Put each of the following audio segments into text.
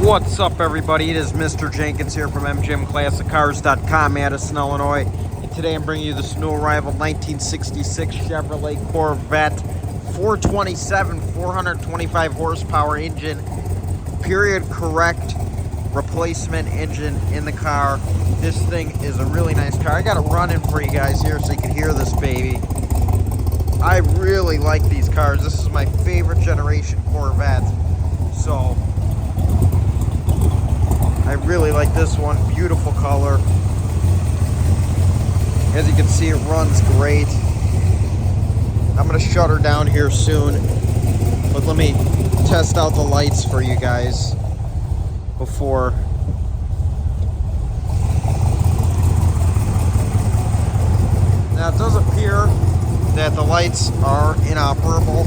What's up, everybody? It is Mr. Jenkins here from MGMClassicCars.com, Addison, Illinois. And today I'm bringing you this new arrival 1966 Chevrolet Corvette 427, 425 horsepower engine, period correct replacement engine in the car. This thing is a really nice car. I got it running for you guys here so you can hear this baby. I really like these cars. This is my favorite generation Corvette. So I really like this one. Beautiful color. As you can see, it runs great. I'm going to shut her down here soon, but let me test out the lights for you guys before. Now it does appear that the lights are inoperable.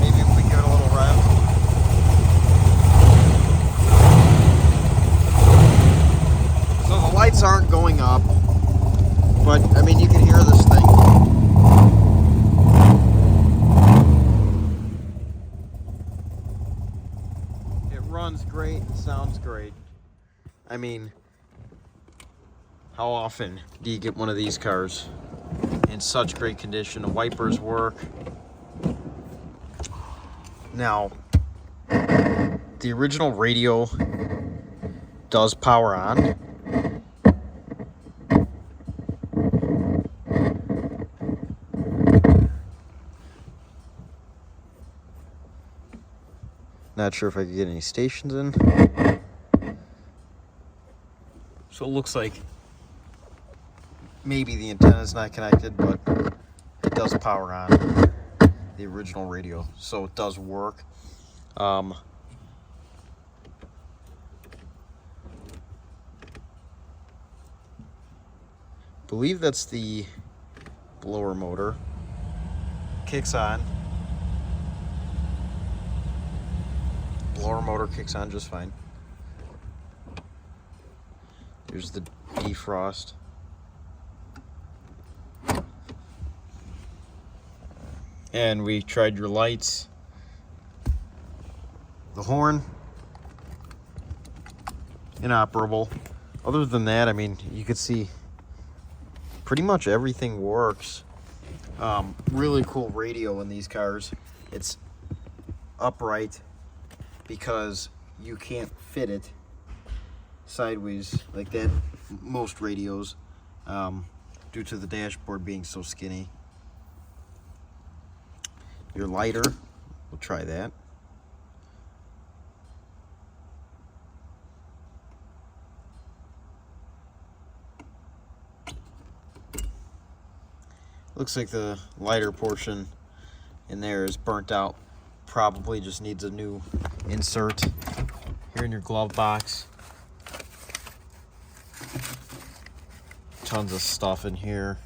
Maybe if we give it a little rev. So the lights aren't going up, but I mean, you can hear this thing. It runs great, it sounds great. I mean, how often do you get one of these cars in such great condition? The wipers work. Now, the original radio does power on. Not sure if I could get any stations in. So it looks like maybe the antenna is not connected, but it does power on the original radio, so it does work. Believe that's the blower motor. Kicks on. Blower motor kicks on just fine. There's the defrost. And we tried your lights. The horn, inoperable. Other than that, I mean, you could see pretty much everything works. Really cool radio in these cars. It's upright because you can't fit it sideways like that, most radios, due to the dashboard being so skinny. Your lighter, we'll try that. Looks like the lighter portion in there is burnt out. Probably just needs a new insert here in your glove box. Tons of stuff in here,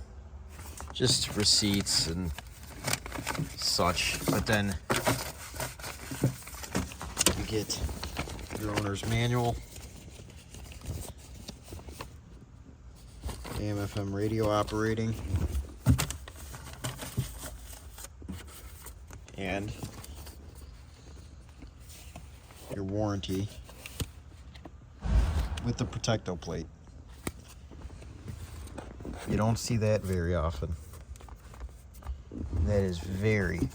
just receipts and such. But then you get your owner's manual, AM/FM radio operating, and your warranty with the Protecto plate. You don't see that very often. That is very,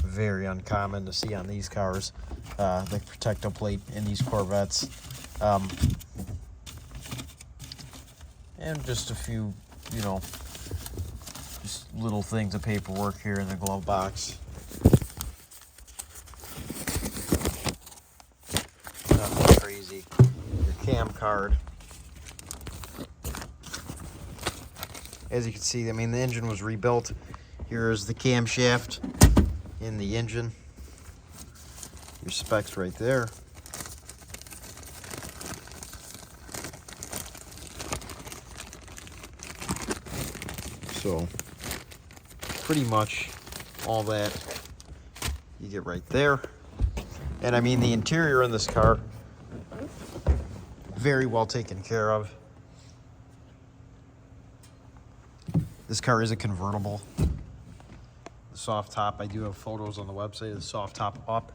very uncommon to see on these cars, the Protecto plate in these Corvettes. And just a few, just little things of paperwork here in the glove box. Nothing crazy. Your cam card. As you can see, I mean, the engine was rebuilt. Here is the camshaft in the engine. Your specs right there. So, pretty much all that you get right there. And I mean, the interior in this car, very well taken care of. This car is a convertible. The soft top, I do have photos on the website of the soft top up.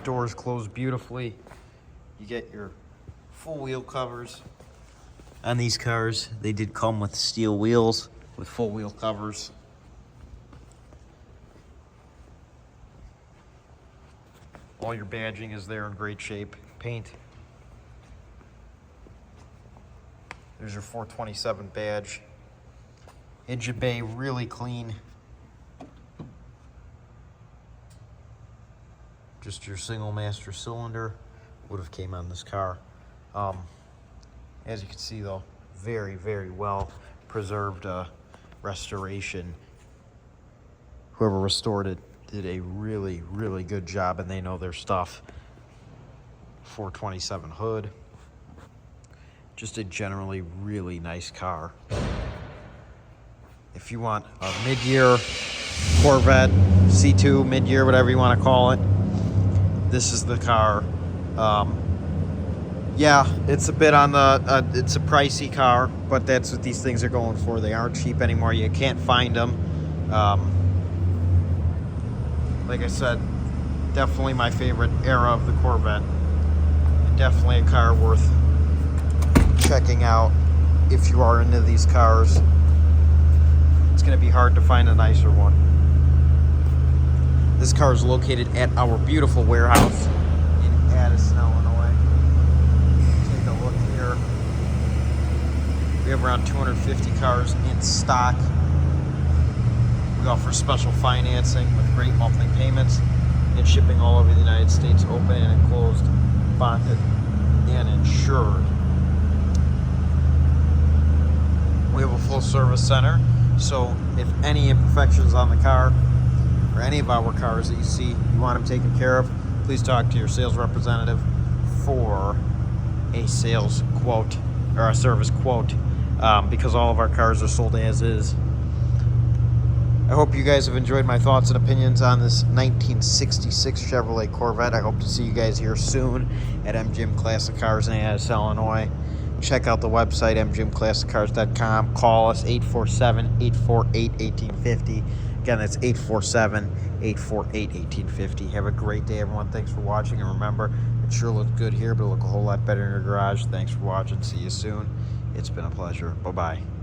Doors close beautifully. You get your full wheel covers. On these cars, they did come with steel wheels with full wheel covers. All your badging is there in great shape. Paint. There's your 427 badge. Engine bay really clean. Just your single master cylinder would have came on this car. As you can see though, very, very well preserved restoration. Whoever restored it did a really, really good job, and they know their stuff. 427 hood. Just a generally really nice car. If you want a mid-year Corvette, C2, mid-year, whatever you want to call it, this is the car. Yeah, it's a bit on the, it's a pricey car, but that's what these things are going for. They aren't cheap anymore. You can't find them. Like I said, definitely my favorite era of the Corvette. And definitely a car worth checking out if you are into these cars. It's going to be hard to find a nicer one. This car is located at our beautiful warehouse in Addison, Illinois. Take a look here. We have around 250 cars in stock. We offer special financing with great monthly payments and shipping all over the United States, open and enclosed, bonded, and insured. We have a full service center, so if any imperfections on the car or any of our cars that you see, you want them taken care of, please talk to your sales representative for a sales quote or a service quote, because all of our cars are sold as is. I hope you guys have enjoyed my thoughts and opinions on this 1966 Chevrolet Corvette. I hope to see you guys here soon at MGM Classic Cars in Addison, Illinois. Check out the website, mgmclassiccars.com. Call us, 847-848-1850. Again, that's 847-848-1850. Have a great day, everyone. Thanks for watching. And remember, it sure looks good here, but it'll look a whole lot better in your garage. Thanks for watching. See you soon. It's been a pleasure. Bye-bye.